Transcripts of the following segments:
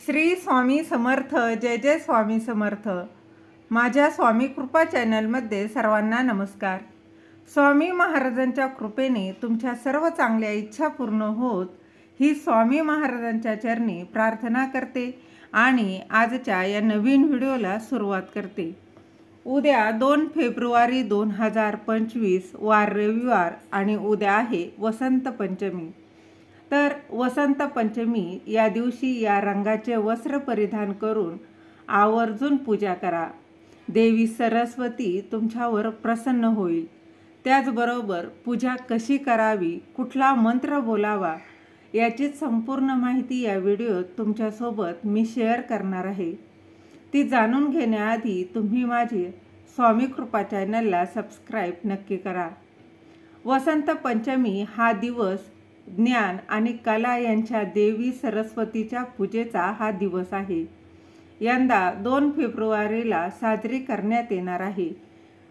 श्री स्वामी समर्थ. जय जय स्वामी समर्थ. माझ्या स्वामी कृपा चॅनलमध्ये सर्वांना नमस्कार. स्वामी महाराजांच्या कृपेने तुमच्या सर्व चांगल्या इच्छा पूर्ण होत ही स्वामी महाराजांच्या चरणी प्रार्थना करते आणि आजच्या या नवीन व्हिडिओला सुरुवात करते. उद्या 2 फेब्रुवारी 2025 वार रविवार आणि उद्या आहे वसंत पंचमी. तर वसंत पंचमी या दिवशी या रंगाचे वस्त्र परिधान करून आवर्जून पूजा करा. देवी सरस्वती तुमच्यावर प्रसन्न होईल. त्याचबरोबर पूजा कशी करावी, कुठला मंत्र बोलावा याची संपूर्ण माहिती या व्हिडिओत तुमच्यासोबत मी शेअर करणार आहे. ती जाणून घेण्याआधी तुम्ही माझे स्वामी कृपा चॅनलला सबस्क्राईब नक्की करा. वसंत पंचमी हा दिवस ज्ञान आणि कला यांच्या देवी सरस्वतीच्या पूजेचा हा दिवस आहे. यंदा 2 फेब्रुवारीला साजरी करण्यात येणार आहे.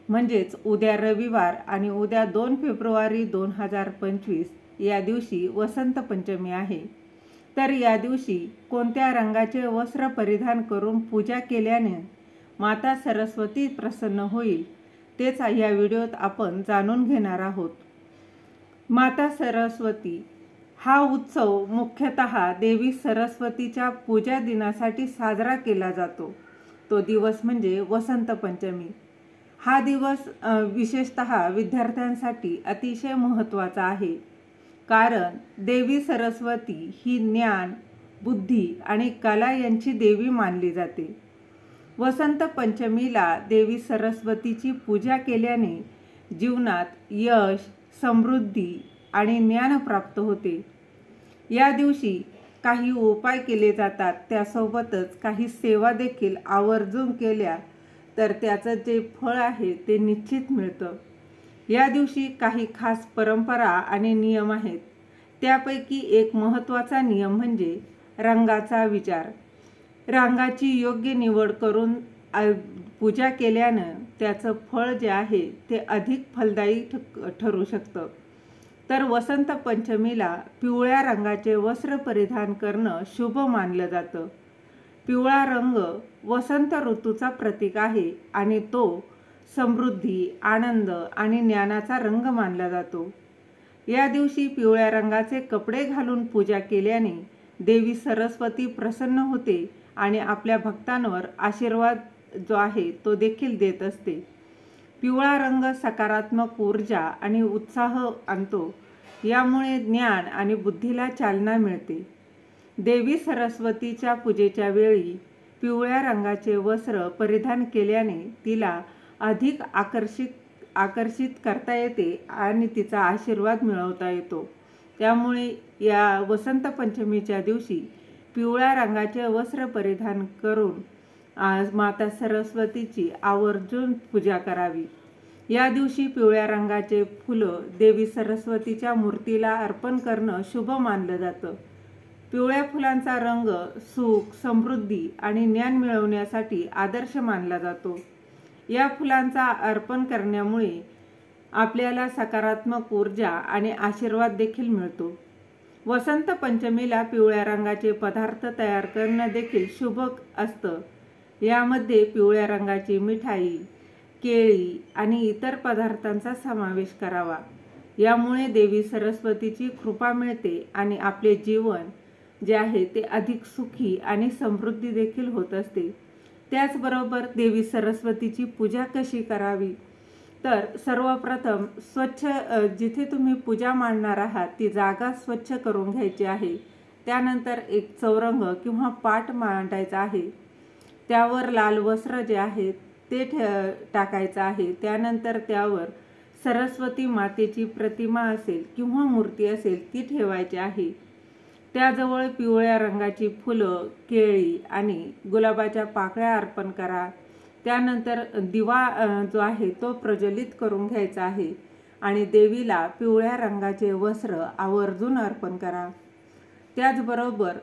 म्हणजेच उद्या रविवार आणि उद्या 2 फेब्रुवारी 2025 या दिवशी वसंत पंचमी आहे. तर या दिवशी कोणत्या रंगाचे वस्त्र परिधान करून पूजा केल्याने माता सरस्वती प्रसन्न होईल तेच या व्हिडिओत आपण जाणून घेणार आहोत. माता सरस्वती हा उत्सव मुख्यतः देवी सरस्वतीच्या पूजा दिनासाठी साजरा केला जातो. तो दिवस म्हणजे वसंत पंचमी. हा दिवस विशेषतः विद्यार्थ्यांसाठी अतिशय महत्त्वाचा आहे. कारण देवी सरस्वती ही ज्ञान, बुद्धी आणि कला यांची देवी मानली जाते. वसंत पंचमीला देवी सरस्वतीची पूजा केल्याने जीवनात यश, समृद्धी आणि ज्ञान प्राप्त होते. या दिवशी काही उपाय केले जातात. त्यासोबतच काही सेवा देखील आवर्जून केल्या तर त्याचं जे फळ आहे ते निश्चित मिळतं. या दिवशी काही खास परंपरा आणि नियम आहेत. त्यापैकी एक महत्त्वाचा नियम म्हणजे रंगाचा विचार. रंगाची योग्य निवड करून पूजा केल्यानं त्याचं फळ जे आहे ते अधिक फलदायी ठरू शकतं. तर वसंत पंचमीला पिवळ्या रंगाचे वस्त्र परिधान करणं शुभ मानलं जातं. पिवळा रंग वसंत ऋतूचा प्रतीक आहे आणि तो समृद्धी, आनंद आणि ज्ञानाचा रंग मानला जातो. या दिवशी पिवळ्या रंगाचे कपडे घालून पूजा केल्याने देवी सरस्वती प्रसन्न होते आणि आपल्या भक्तांवर आशीर्वाद जो आहे तो देखील देत असते. पिवळा रंग सकारात्मक ऊर्जा आणि उत्साह आणतो. यामुळे ज्ञान आणि बुद्धीला चालना मिळते. देवी सरस्वतीच्या पूजेच्या वेळी पिवळ्या रंगाचे वस्त्र परिधान केल्याने तिला अधिक आकर्षित करता येते आणि तिचा आशीर्वाद मिळवता येतो. त्यामुळे या वसंत पंचमीच्या दिवशी पिवळ्या रंगाचे वस्त्र परिधान करून माता सरस्वतीची आवर्जून पूजा करावी. या दिवशी पिवळ्या रंगाचे फुलं देवी सरस्वतीच्या मूर्तीला अर्पण करणं शुभ मानलं जातं. पिवळ्या फुलांचा रंग सुख, समृद्धी आणि ज्ञान मिळवण्यासाठी आदर्श मानला जातो. या फुलांचा अर्पण करण्यामुळे आपल्याला सकारात्मक ऊर्जा आणि आशीर्वाद देखील मिळतो. वसंत पंचमीला पिवळ्या रंगाचे पदार्थ तयार करणं देखील शुभ असतं. यामध्ये पिवळ्या रंगाची मिठाई, केळी आणि इतर पदार्थांचा समावेश करावा. यामुळे देवी सरस्वतीची कृपा मिळते आणि आपले जीवन जे आहे ते अधिक सुखी आणि समृद्धी देखील होत असते. त्याचबरोबर देवी सरस्वतीची पूजा कशी करावी तर सर्वप्रथम जिथे तुम्ही पूजा मांडणार आहात ती जागा स्वच्छ करून घ्यायची आहे. त्यानंतर एक चौरंग किंवा पाट मांडायचा आहे. त्यावर लाल वस्त्र जे आहे ते टाकायचं आहे. त्यानंतर त्यावर सरस्वती मातेची प्रतिमा असेल किंवा मूर्ती असेल ती ठेवायची आहे. त्याजवळ पिवळ्या रंगाची फुलं, केळी आणि गुलाबाच्या पाकळ्या अर्पण करा. त्यानंतर दिवा जो आहे तो प्रज्वलित करून घ्यायचा आहे आणि देवीला पिवळ्या रंगाचे वस्त्र आवर्जून अर्पण करा. त्याचबरोबर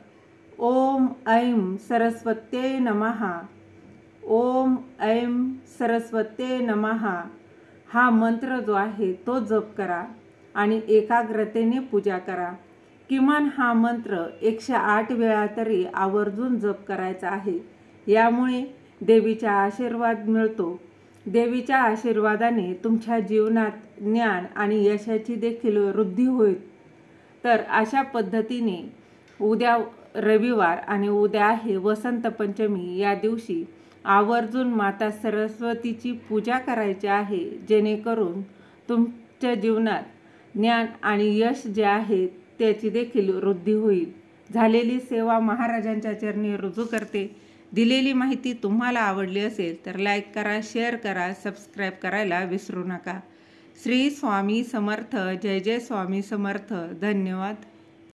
ओम ऐं सरस्वत्यै नमः, ओम ऐं सरस्वत्यै नमः हा मंत्र जो आहे तो जप करा आणि एकाग्रतेने पूजा करा. किमान हा मंत्र 108 वेळा तरी आवर्जून जप करायचा आहे. यामुळे देवीचा आशीर्वाद मिळतो. देवीच्या आशीर्वादाने तुमच्या जीवनात ज्ञान आणि यशाची देखील वृद्धी होईल. तर अशा पद्धतीने उद्या रविवार आणि उद्या आहे वसंत पंचमी, या दिवशी आवर्जून माता सरस्वतीची पूजा करायची आहे, जेणेकरून तुमच्या जीवनात ज्ञान आणि यश जे आहे त्याची देखील वृद्धी होईल. झालेली सेवा महाराजांच्या चरणी रुजू करते. दिलेली माहिती तुम्हाला आवडली असेल तर लाईक करा, शेअर करा, सबस्क्राईब करायला विसरू नका. श्री स्वामी समर्थ. जय जय स्वामी समर्थ. धन्यवाद.